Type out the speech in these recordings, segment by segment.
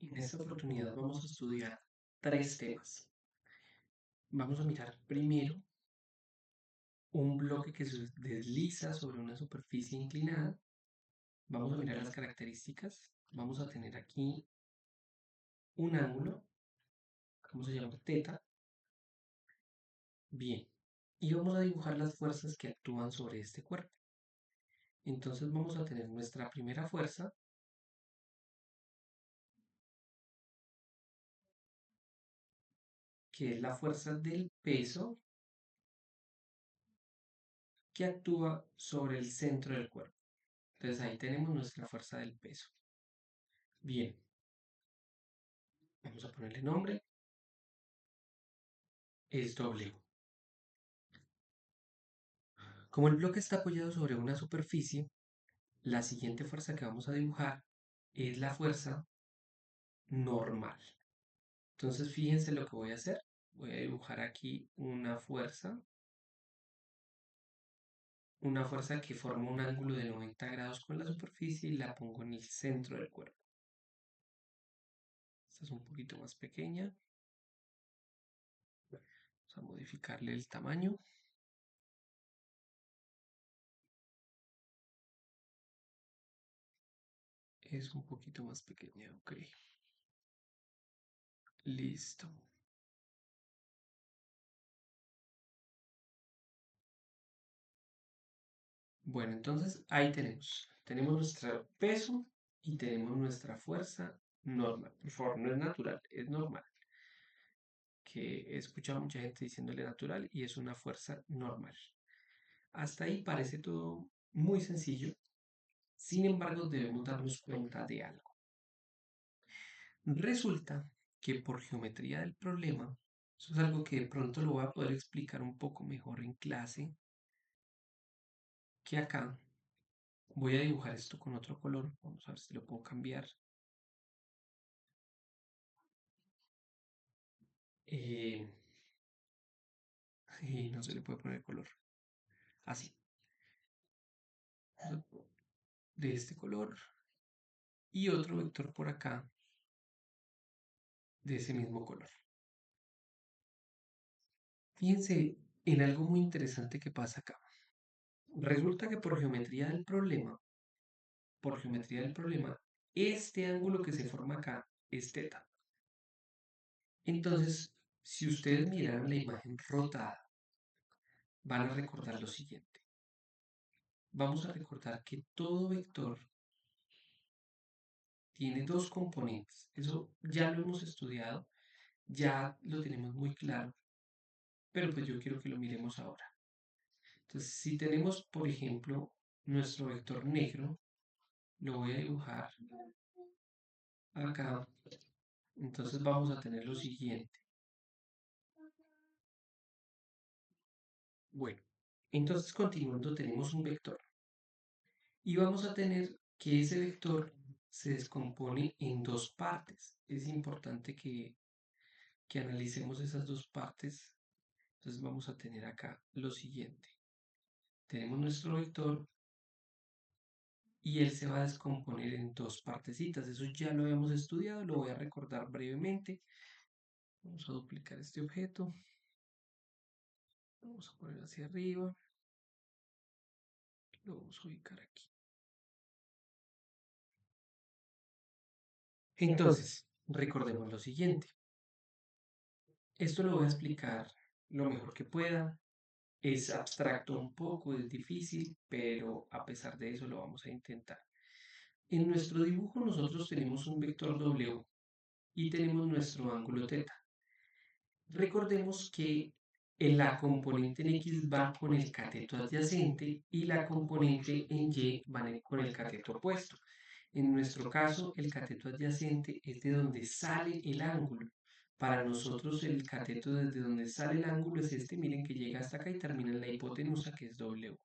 En esta oportunidad vamos a estudiar tres temas. Vamos a mirar primero un bloque que se desliza sobre una superficie inclinada. Vamos a mirar las características. Vamos a tener aquí un ángulo, ¿cómo se llama? Teta. Bien. Y vamos a dibujar las fuerzas que actúan sobre este cuerpo. Entonces vamos a tener nuestra primera fuerza, que es la fuerza del peso que actúa sobre el centro del cuerpo. Entonces ahí tenemos nuestra fuerza del peso. Bien, vamos a ponerle nombre, es W. Como el bloque está apoyado sobre una superficie, la siguiente fuerza que vamos a dibujar es la fuerza normal. Entonces fíjense lo que voy a hacer. Voy a dibujar aquí una fuerza que forma un ángulo de 90 grados con la superficie y la pongo en el centro del cuerpo. Esta es un poquito más pequeña. Vamos a modificarle el tamaño. Es un poquito más pequeña, ok. Listo. Bueno, entonces ahí tenemos. Tenemos nuestro peso y tenemos nuestra fuerza normal. Por favor, no es natural, es normal. Que he escuchado a mucha gente diciéndole natural y es una fuerza normal. Hasta ahí parece todo muy sencillo. Sin embargo, debemos darnos cuenta de algo. Resulta que por geometría del problema, eso es algo que de pronto lo voy a poder explicar un poco mejor en clase, que acá voy a dibujar esto con otro color. Vamos a ver si lo puedo cambiar. Eh, y no se le puede poner color. Así. De este color. Y otro vector por acá de ese mismo color. Fíjense en algo muy interesante que pasa acá. Resulta que por geometría del problema, este ángulo que se forma acá es teta. Entonces, si ustedes miran la imagen rotada, van a recordar lo siguiente. Vamos a recordar que todo vector tiene dos componentes. Eso ya lo hemos estudiado, ya lo tenemos muy claro, pero pues yo quiero que lo miremos ahora. Entonces, si tenemos, por ejemplo, nuestro vector negro, lo voy a dibujar acá. Entonces vamos a tener lo siguiente. Bueno, entonces continuando tenemos un vector y vamos a tener que ese vector se descompone en dos partes. Es importante que analicemos esas dos partes. Entonces vamos a tener acá lo siguiente. Tenemos nuestro vector y él se va a descomponer en dos partecitas. Eso ya lo habíamos estudiado, lo voy a recordar brevemente. Vamos a duplicar este objeto. Vamos a poner hacia arriba. Lo vamos a ubicar aquí. Entonces, recordemos lo siguiente. Esto lo voy a explicar lo mejor que pueda. Es abstracto un poco, es difícil, pero a pesar de eso lo vamos a intentar. En nuestro dibujo nosotros tenemos un vector W y tenemos nuestro ángulo teta. Recordemos que la componente en X va con el cateto adyacente y la componente en Y va con el cateto opuesto. En nuestro caso, el cateto adyacente es de donde sale el ángulo. Para nosotros el cateto desde donde sale el ángulo es este, miren que llega hasta acá y termina en la hipotenusa que es W.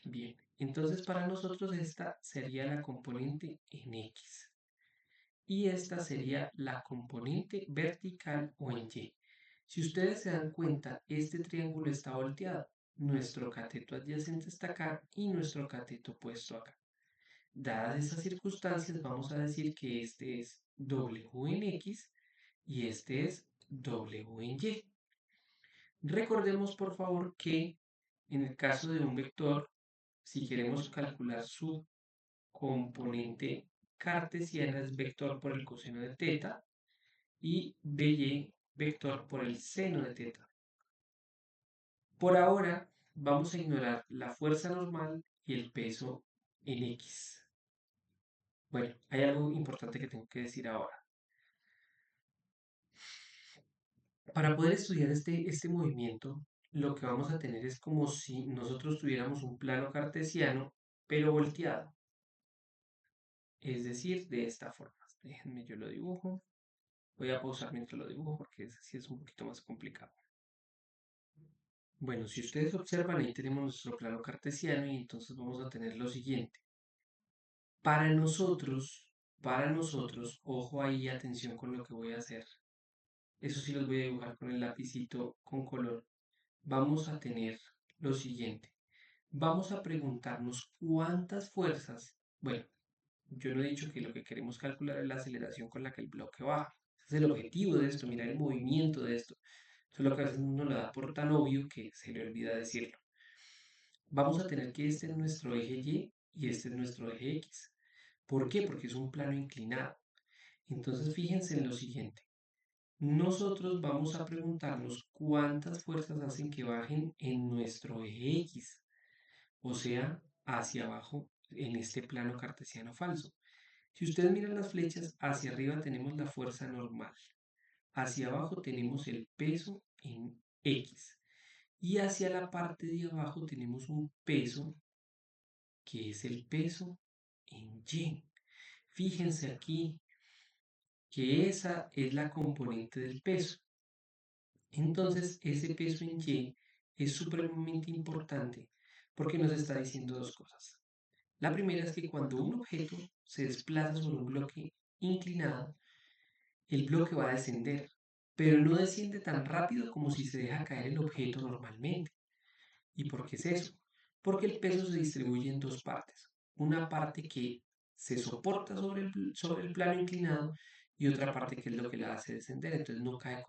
Bien, entonces para nosotros esta sería la componente en X y esta sería la componente vertical o en Y. Si ustedes se dan cuenta, este triángulo está volteado. Nuestro cateto adyacente está acá y nuestro cateto opuesto acá. Dadas estas circunstancias, vamos a decir que este es W en X y este es W en Y. Recordemos, por favor, que en el caso de un vector, si queremos calcular su componente cartesiana, es vector por el coseno de teta y BY vector por el seno de teta. Por ahora, vamos a ignorar la fuerza normal y el peso en X. Bueno, hay algo importante que tengo que decir ahora. Para poder estudiar este movimiento, lo que vamos a tener es como si nosotros tuviéramos un plano cartesiano, pero volteado. Es decir, de esta forma. Déjenme, yo lo dibujo. Voy a pausar mientras lo dibujo porque así es un poquito más complicado. Bueno, si ustedes observan, ahí tenemos nuestro plano cartesiano y entonces vamos a tener lo siguiente. Para nosotros, ojo ahí, atención con lo que voy a hacer. Eso sí los voy a dibujar con el lapicito con color. Vamos a tener lo siguiente. Vamos a preguntarnos cuántas fuerzas. Bueno, yo no he dicho que lo que queremos calcular es la aceleración con la que el bloque baja. Ese es el objetivo de esto, mirar el movimiento de esto. Solo que a veces uno lo da por tan obvio que se le olvida decirlo. Vamos a tener que este es nuestro eje Y y este es nuestro eje X. ¿Por qué? Porque es un plano inclinado. Entonces fíjense en lo siguiente. Nosotros vamos a preguntarnos cuántas fuerzas hacen que bajen en nuestro eje X, o sea, hacia abajo en este plano cartesiano falso. Si ustedes miran las flechas, hacia arriba tenemos la fuerza normal, hacia abajo tenemos el peso en X y hacia la parte de abajo tenemos un peso que es el peso en Y. Fíjense aquí que esa es la componente del peso. Entonces, ese peso en Y es supremamente importante porque nos está diciendo dos cosas. La primera es que cuando un objeto se desplaza sobre un bloque inclinado, el bloque va a descender, pero no desciende tan rápido como si se deja caer el objeto normalmente. ¿Y por qué es eso? Porque el peso se distribuye en dos partes. Una parte que se soporta sobre el plano inclinado y otra parte que es lo que la hace descender. Entonces no cae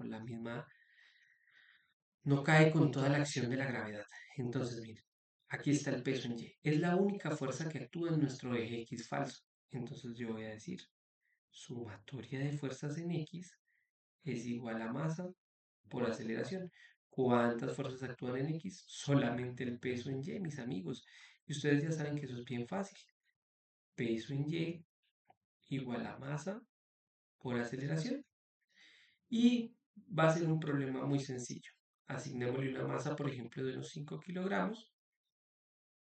con toda la acción de la gravedad. Entonces, miren, aquí está el peso en Y. Es la única fuerza que actúa en nuestro eje X falso. Entonces yo voy a decir, sumatoria de fuerzas en X es igual a masa por aceleración. ¿Cuántas fuerzas actúan en X? Solamente el peso en Y, mis amigos. Y ustedes ya saben que eso es bien fácil. Peso en Y igual a masa por aceleración. Y va a ser un problema muy sencillo. Asignémosle una masa, por ejemplo, de unos 5 kilogramos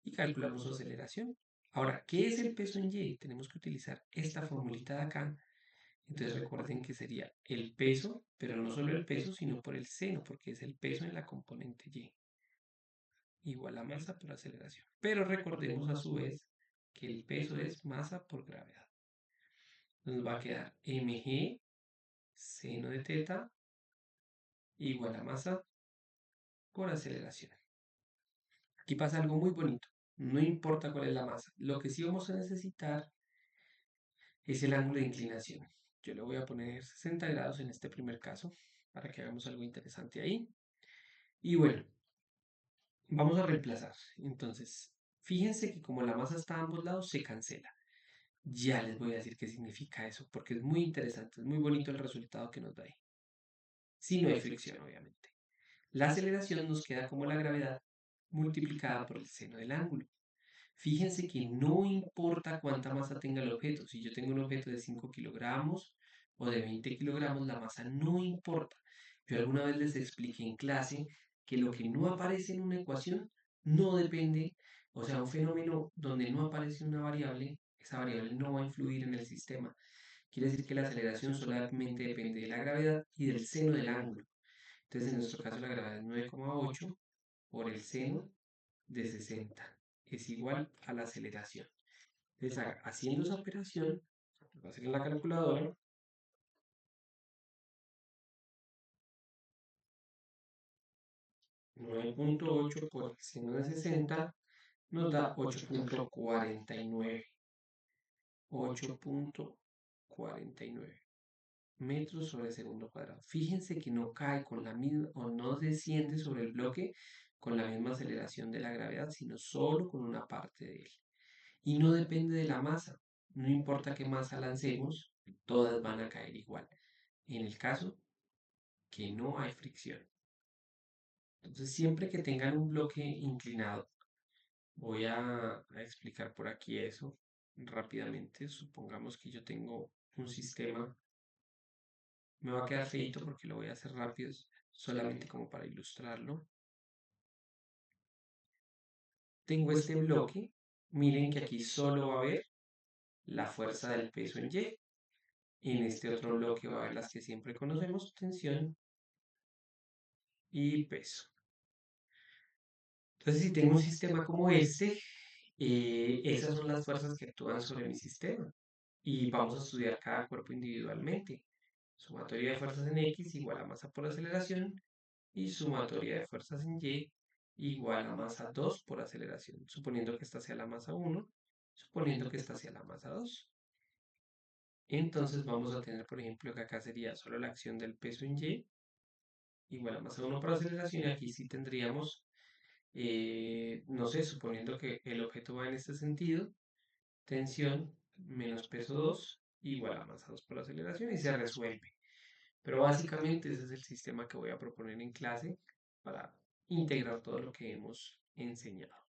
y calculamos su aceleración. Ahora, ¿qué es el peso en Y? Tenemos que utilizar esta formulita de acá. Entonces recuerden que sería el peso, pero no solo el peso, sino por el seno, porque es el peso en la componente Y, igual a masa por aceleración. Pero recordemos a su vez que el peso es masa por gravedad. Nos va a quedar mg seno de teta igual a masa por aceleración. Aquí pasa algo muy bonito. No importa cuál es la masa. Lo que sí vamos a necesitar es el ángulo de inclinación. Yo le voy a poner 60 grados en este primer caso para que hagamos algo interesante ahí. Y bueno, vamos a reemplazar. Entonces, fíjense que como la masa está a ambos lados, se cancela. Ya les voy a decir qué significa eso, porque es muy interesante, es muy bonito el resultado que nos da ahí. Si no hay fricción, obviamente. La aceleración nos queda como la gravedad multiplicada por el seno del ángulo. Fíjense que no importa cuánta masa tenga el objeto. Si yo tengo un objeto de 5 kilogramos o de 20 kilogramos, la masa no importa. Yo alguna vez les expliqué en clase que lo que no aparece en una ecuación no depende, o sea, un fenómeno donde no aparece una variable, esa variable no va a influir en el sistema. Quiere decir que la aceleración solamente depende de la gravedad y del seno del ángulo. Entonces, en nuestro caso, la gravedad es 9,8 por el seno de 60 es igual a la aceleración. Entonces, haciendo esa operación, lo voy a hacer en la calculadora, 9,8 por el seno de 60 nos da 8,49. 8,49 metros sobre segundo cuadrado. Fíjense que no cae con la misma o no desciende sobre el bloque con la misma aceleración de la gravedad, sino solo con una parte de él. Y no depende de la masa. No importa qué masa lancemos, todas van a caer igual. En el caso que no hay fricción. Entonces, siempre que tengan un bloque inclinado, voy a explicar por aquí eso rápidamente. Supongamos que yo tengo un sistema. Me va a quedar feito porque lo voy a hacer rápido, solamente como para ilustrarlo. Tengo este bloque. Miren que aquí solo va a haber la fuerza del peso en Y. En este otro bloque va a haber las que siempre conocemos, tensión y peso. Entonces, si tengo un sistema como este, esas son las fuerzas que actúan sobre mi sistema. Y vamos a estudiar cada cuerpo individualmente. Sumatoria de fuerzas en X igual a masa por aceleración y sumatoria de fuerzas en Y igual a masa 2 por aceleración, suponiendo que esta sea la masa 1, suponiendo que esta sea la masa 2. Entonces vamos a tener, por ejemplo, que acá sería solo la acción del peso en Y igual a masa 1 por aceleración, y aquí sí tendríamos, no sé, suponiendo que el objeto va en este sentido, tensión menos peso 2 igual a masa 2 por aceleración, y se resuelve. Pero básicamente ese es el sistema que voy a proponer en clase para integrar todo lo que hemos enseñado.